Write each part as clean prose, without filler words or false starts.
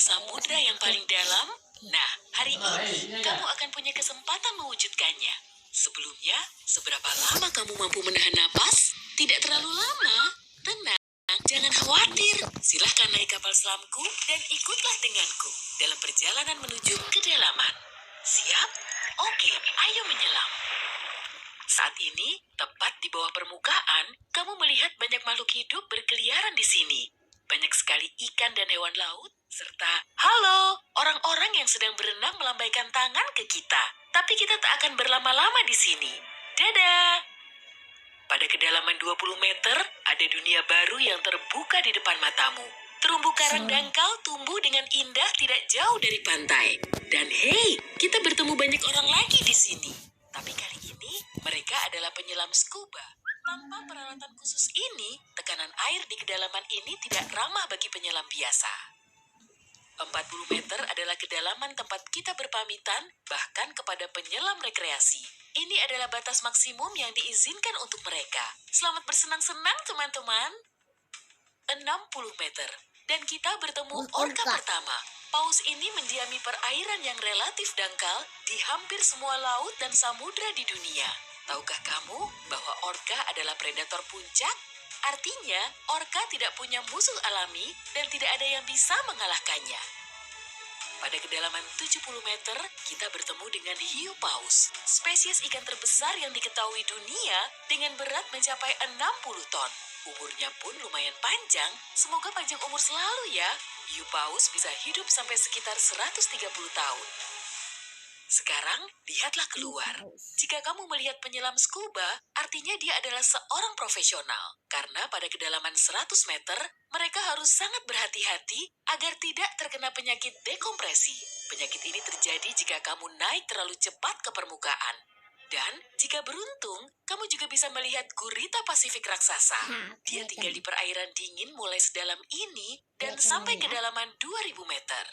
samudra yang paling dalam? Nah, hari ini kamu akan punya kesempatan mewujudkannya. Sebelumnya, seberapa lama kamu mampu menahan napas? Tidak terlalu lama. Tenang, jangan khawatir. Silahkan naik kapal selamku dan ikutlah denganku dalam perjalanan menuju kedalaman. Siap? Oke, ayo menyelam. Saat ini, tepat di bawah permukaan, kamu melihat banyak makhluk hidup berkeliaran di sini. Banyak sekali ikan dan hewan laut, serta halo, orang-orang yang sedang berenang melambaikan tangan ke kita. Tapi kita tak akan berlama-lama di sini. Dadah! Pada kedalaman 20 meter, ada dunia baru yang terbuka di depan matamu. Terumbu karang dangkal tumbuh dengan indah tidak jauh dari pantai. Dan hei, kita bertemu banyak orang lagi di sini. Tapi kali ini, mereka adalah penyelam scuba. Tanpa peralatan khusus ini, tekanan air di kedalaman ini tidak ramah bagi penyelam biasa. 40 meter adalah kedalaman tempat kita berpamitan, bahkan kepada penyelam rekreasi. Ini adalah batas maksimum yang diizinkan untuk mereka. Selamat bersenang-senang, teman-teman. 60 meter. Dan kita bertemu orka pertama. Paus ini mendiami perairan yang relatif dangkal di hampir semua laut dan samudra di dunia. Tahukah kamu bahwa orka adalah predator puncak? Artinya, orka tidak punya musuh alami dan tidak ada yang bisa mengalahkannya. Pada kedalaman 70 meter, kita bertemu dengan hiu paus, spesies ikan terbesar yang diketahui dunia dengan berat mencapai 60 ton. Umurnya pun lumayan panjang, semoga panjang umur selalu ya. Hiu paus bisa hidup sampai sekitar 130 tahun. Sekarang, lihatlah keluar. Jika kamu melihat penyelam scuba, artinya dia adalah seorang profesional. Karena pada kedalaman 100 meter, mereka harus sangat berhati-hati agar tidak terkena penyakit dekompresi. Penyakit ini terjadi jika kamu naik terlalu cepat ke permukaan. Dan jika beruntung, kamu juga bisa melihat gurita Pasifik raksasa. Dia tinggal di perairan dingin mulai sedalam ini dan sampai kedalaman 2000 meter.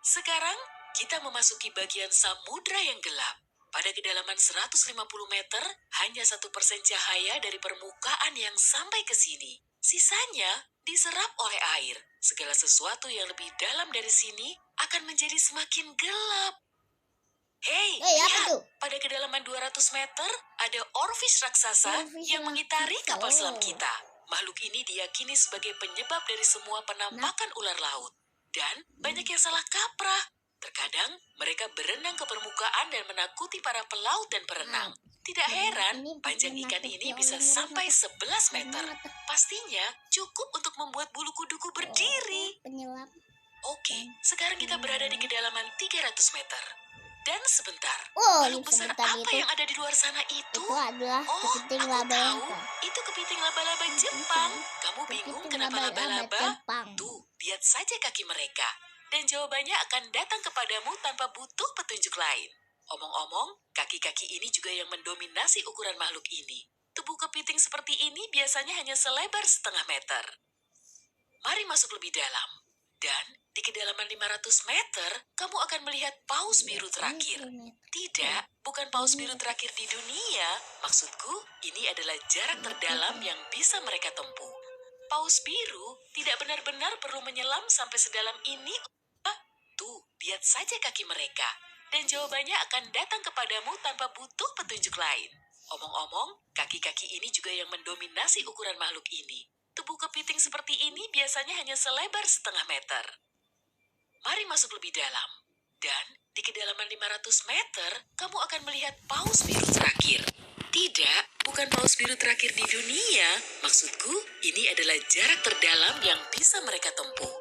Sekarang, kita memasuki bagian samudra yang gelap. Pada kedalaman 150 meter, hanya 1% cahaya dari permukaan yang sampai ke sini. Sisanya diserap oleh air. Segala sesuatu yang lebih dalam dari sini akan menjadi semakin gelap. Hei, lihat, pada kedalaman 200 meter, ada orfish raksasa yang mengitari kapal selam kita. Makhluk ini diyakini sebagai penyebab dari semua penampakan ular laut. Dan banyak yang salah kaprah. Terkadang mereka berenang ke permukaan dan menakuti para pelaut dan perenang. Tidak heran, panjang ikan ini bisa sampai 11 meter. Pastinya cukup untuk membuat bulu kuduku berdiri. Oke, sekarang kita berada di kedalaman 300 meter. Dan sebentar, makhluk besar apa yang ada di luar sana itu? Adalah kepiting aku laba tahu, itu kepiting laba-laba Jepang. Kamu bingung kenapa laba-laba? Tuh, lihat saja kaki mereka. Dan jawabannya akan datang kepadamu tanpa butuh petunjuk lain. Omong-omong, kaki-kaki ini juga yang mendominasi ukuran makhluk ini. Tubuh kepiting seperti ini biasanya hanya selebar setengah meter. Mari masuk lebih dalam. Dan di kedalaman 500 meter, kamu akan melihat paus biru terakhir. Tidak, bukan paus biru terakhir di dunia. Maksudku, ini adalah jarak terdalam yang bisa mereka tempuh. Paus biru tidak benar-benar perlu menyelam sampai sedalam ini. Tuh, lihat saja kaki mereka. Dan jawabannya akan datang kepadamu tanpa butuh petunjuk lain. Omong-omong, kaki-kaki ini juga yang mendominasi ukuran makhluk ini. Tubuh kepiting seperti ini biasanya hanya selebar setengah meter. Mari masuk lebih dalam. Dan di kedalaman 500 meter, kamu akan melihat paus biru terakhir. Tidak, bukan paus biru terakhir di dunia. Maksudku, ini adalah jarak terdalam yang bisa mereka tempuh.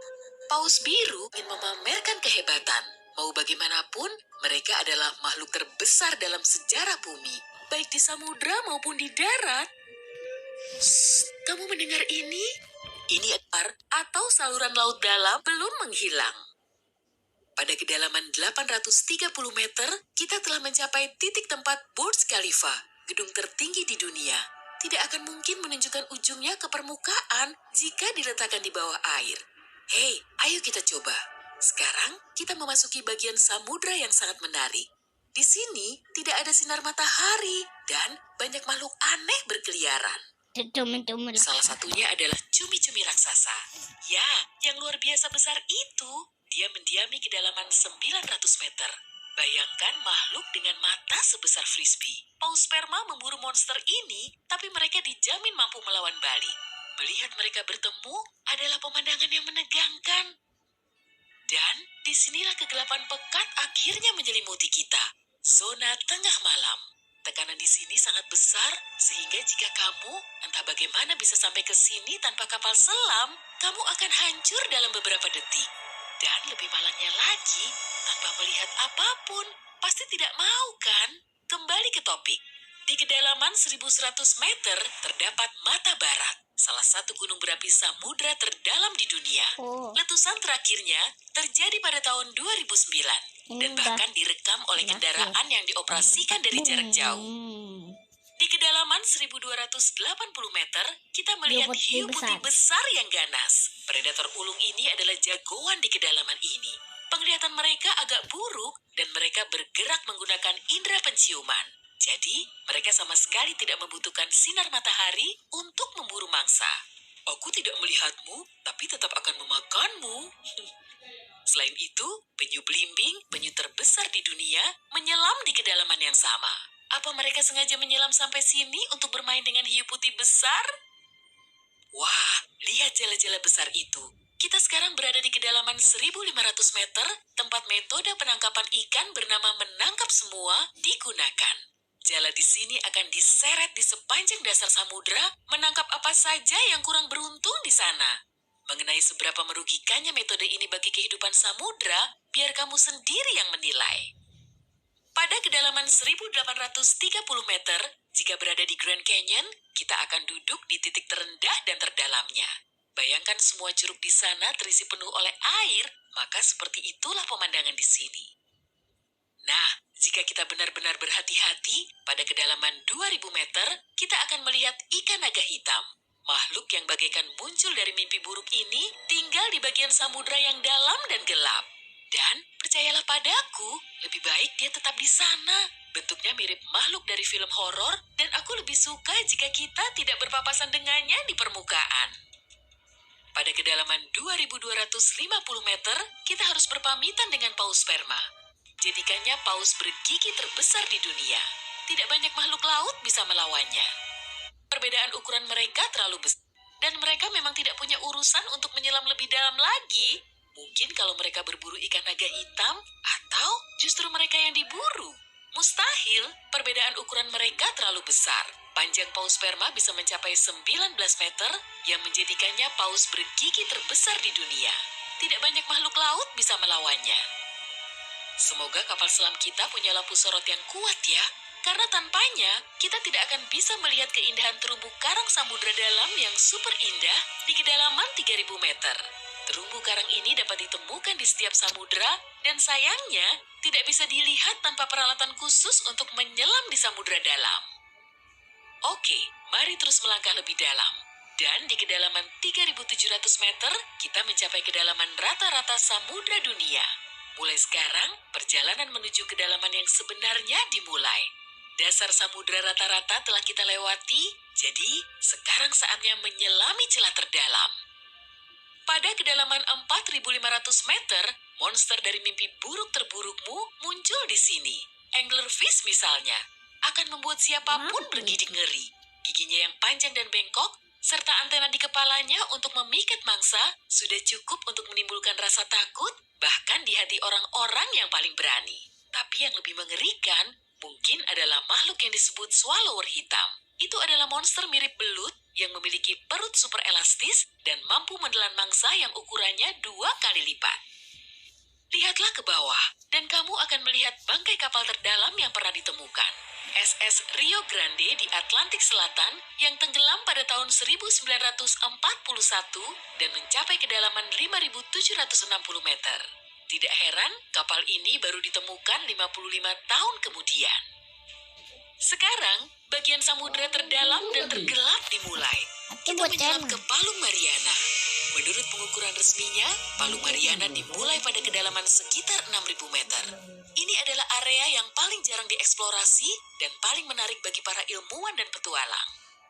Paus biru ingin memamerkan kehebatan. Mau bagaimanapun, mereka adalah makhluk terbesar dalam sejarah bumi. Baik di samudra maupun di darat. Shh, kamu mendengar ini? Ini air atau saluran laut dalam belum menghilang. Pada kedalaman 830 meter, kita telah mencapai titik tempat Burj Khalifa, gedung tertinggi di dunia. Tidak akan mungkin menunjukkan ujungnya ke permukaan jika diletakkan di bawah air. Hei, ayo kita coba. Sekarang kita memasuki bagian samudra yang sangat menarik. Di sini tidak ada sinar matahari dan banyak makhluk aneh berkeliaran. Cumi-cumi lah. Salah satunya adalah cumi-cumi raksasa. Ya, yang luar biasa besar itu. Dia mendiami kedalaman 900 meter. Bayangkan makhluk dengan mata sebesar frisbee. Paus sperma memburu monster ini, tapi mereka dijamin mampu melawan balik. Melihat mereka bertemu adalah pemandangan yang menegangkan. Dan disinilah kegelapan pekat akhirnya menyelimuti kita. Zona tengah malam. Tekanan di sini sangat besar, sehingga jika kamu entah bagaimana bisa sampai ke sini tanpa kapal selam, kamu akan hancur dalam beberapa detik. Dan lebih malangnya lagi, tanpa melihat apapun, pasti tidak mau kan? Kembali ke topik. Di kedalaman 1100 meter terdapat Mata Barat, salah satu gunung berapi samudra terdalam di dunia. Oh. Letusan terakhirnya terjadi pada tahun 2009 dan bahkan direkam oleh kendaraan yang dioperasikan dari jarak jauh. Di kedalaman 1280 meter, kita melihat hiu putih besar yang ganas. Predator ulung ini adalah jagoan di kedalaman ini. Penglihatan mereka agak buruk dan mereka bergerak menggunakan indera penciuman. Jadi, mereka sama sekali tidak membutuhkan sinar matahari untuk memburu mangsa. Aku tidak melihatmu, tapi tetap akan memakanmu. Selain itu, penyu belimbing, penyu terbesar di dunia, menyelam di kedalaman yang sama. Apa mereka sengaja menyelam sampai sini untuk bermain dengan hiu putih besar? Wah, lihat jala-jala besar itu. Kita sekarang berada di kedalaman 1500 meter, tempat metode penangkapan ikan bernama menangkap semua digunakan. Jala di sini akan diseret di sepanjang dasar samudra, menangkap apa saja yang kurang beruntung di sana. Mengenai seberapa merugikannya metode ini bagi kehidupan samudra, biar kamu sendiri yang menilai. Pada kedalaman 1830 meter, jika berada di Grand Canyon, kita akan duduk di titik terendah dan terdalamnya. Bayangkan semua curug di sana terisi penuh oleh air, maka seperti itulah pemandangan di sini. Nah, jika kita benar-benar berhati-hati, pada kedalaman 2000 meter, kita akan melihat ikan naga hitam. Makhluk yang bagaikan muncul dari mimpi buruk ini tinggal di bagian samudra yang dalam dan gelap. Dan percayalah padaku, lebih baik dia tetap di sana. Bentuknya mirip makhluk dari film horor dan aku lebih suka jika kita tidak berpapasan dengannya di permukaan. Pada kedalaman 2250 meter, kita harus berpamitan dengan paus sperma. Jadikannya paus bergigi terbesar di dunia. Tidak banyak makhluk laut bisa melawannya. Perbedaan ukuran mereka terlalu besar. Dan mereka memang tidak punya urusan untuk menyelam lebih dalam lagi. Mungkin kalau mereka berburu ikan naga hitam, atau justru mereka yang diburu. Mustahil, perbedaan ukuran mereka terlalu besar. Panjang paus sperma bisa mencapai 19 meter, yang menjadikannya paus bergigi terbesar di dunia. Tidak banyak makhluk laut bisa melawannya. Semoga kapal selam kita punya lampu sorot yang kuat ya. Karena tanpanya, kita tidak akan bisa melihat keindahan terumbu karang samudra dalam yang super indah di kedalaman 3000 meter. Terumbu karang ini dapat ditemukan di setiap samudra, dan sayangnya tidak bisa dilihat tanpa peralatan khusus untuk menyelam di samudra dalam. Oke, mari terus melangkah lebih dalam. Dan di kedalaman 3700 meter, kita mencapai kedalaman rata-rata samudra dunia. Mulai sekarang, perjalanan menuju kedalaman yang sebenarnya dimulai. Dasar samudra rata-rata telah kita lewati, jadi sekarang saatnya menyelami celah terdalam. Pada kedalaman 4500 meter, monster dari mimpi buruk terburukmu muncul di sini. Anglerfish misalnya, akan membuat siapapun bergidik ngeri. Giginya yang panjang dan bengkok, serta antena di kepalanya untuk memikat mangsa, sudah cukup untuk menimbulkan rasa takut, bahkan di hati orang-orang yang paling berani. Tapi yang lebih mengerikan, mungkin adalah makhluk yang disebut swallower hitam. Itu adalah monster mirip belut yang memiliki perut super elastis dan mampu menelan mangsa yang ukurannya 2 kali lipat. Lihatlah ke bawah, dan kamu akan melihat bangkai kapal terdalam yang pernah ditemukan. SS Rio Grande di Atlantik Selatan yang tenggelam pada tahun 1941 dan mencapai kedalaman 5.760 meter. Tidak heran, kapal ini baru ditemukan 55 tahun kemudian. Sekarang, bagian samudra terdalam dan tergelap dimulai. Kita menyelam ke Palung Mariana. Menurut pengukuran resminya, Palung Mariana dimulai pada kedalaman sekitar 6.000 meter. Ini adalah area yang paling jarang dieksplorasi dan paling menarik bagi para ilmuwan dan petualang.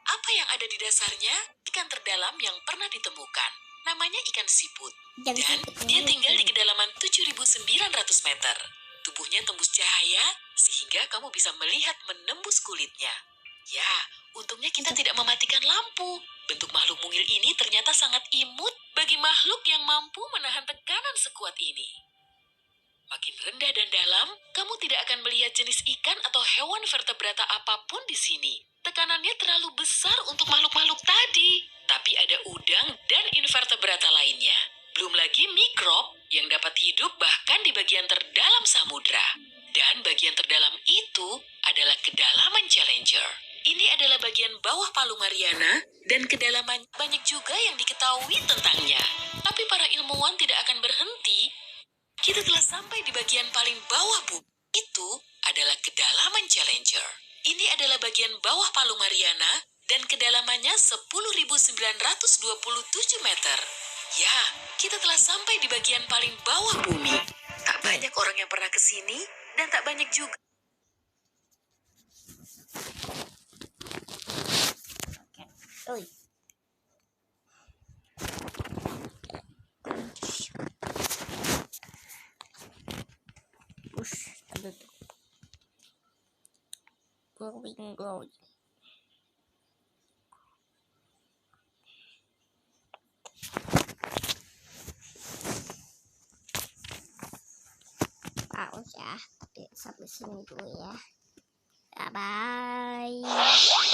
Apa yang ada di dasarnya? Ikan terdalam yang pernah ditemukan. Namanya ikan siput. Dan dia tinggal di kedalaman 7.900 meter. Tubuhnya tembus cahaya sehingga kamu bisa melihat menembus kulitnya. Ya, untungnya kita tidak mematikan lampu. Bentuk makhluk mungil ini ternyata sangat imut bagi makhluk yang mampu menahan tekanan sekuat ini. Makin rendah dan dalam, kamu tidak akan melihat jenis ikan atau hewan vertebrata apapun di sini. Tekanannya terlalu besar untuk makhluk-makhluk tadi. Tapi ada udang dan invertebrata lainnya. Belum lagi mikrob yang dapat hidup bahkan di bagian terdalam samudra. Dan bagian terdalam itu adalah kedalaman Challenger. Ini adalah bagian bawah Palu Mariana dan kedalaman banyak juga yang diketahui tentangnya. Tapi para ilmuwan tidak akan berhenti. Kita telah sampai di bagian paling bawah bumi. Itu adalah kedalaman Challenger. Ini adalah bagian bawah Palu Mariana dan kedalamannya 10.927 meter. Ya, kita telah sampai di bagian paling bawah bumi. Tak banyak orang yang pernah ke sini dan tak banyak juga. Oi. Push, ada tuh. Glowing. Pause ya, tapi sampai sini dulu ya. Bye bye.